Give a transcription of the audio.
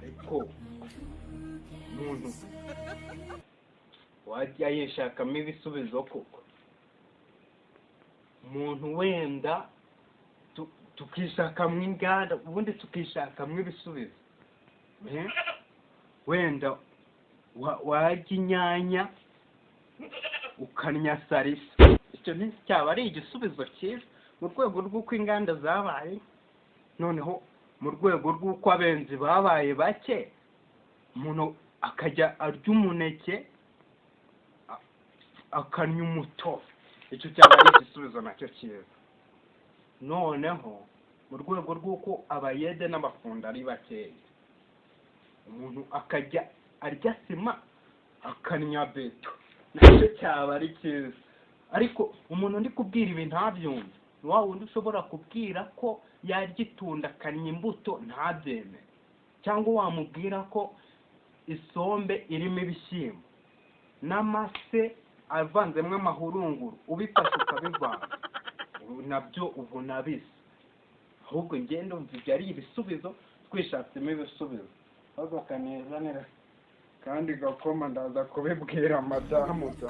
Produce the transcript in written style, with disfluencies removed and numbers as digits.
ariko umuntu wajya yishakamo ibisubizo koko, umuntu wenda tukishakamo inganda ubundi tukishakamo ibisubizo, wenda wajya inyanya ukanya salisa, icyo nticyaba ari igisubizo cyiza mu rwego rw'uko inganda zabaye, noneho mu rwego rw'uko abenzi babaye bake, umuntu akajya arya umuneke akanywa umutobe, icyo cyaba ari igisubizo nacyo cyiza. Noneho mu rwego rw'uko abayede n'abafunda ari bakeya, umuntu akajya arya sima akanywa beto, nacyo cyaba ari cyiza. Ariko umuntu ndi kubwira ibi ntabyumve, ni wa wundi ushobora kubwira ko yarya itunda akanywa imbuto ntabyemere, cyangwa wamubwira ko isombe irimo ibishyimbo n'amase avanzemo amahurunguru ubifashe ukabivanga, nabyo ubona bisa. Ahubwo ngende umva ibyo ari ibisubizo, twishatsemo ibisubizo, ahubwo kanezanira kandi gakoma ndaza kubibwira madamu da.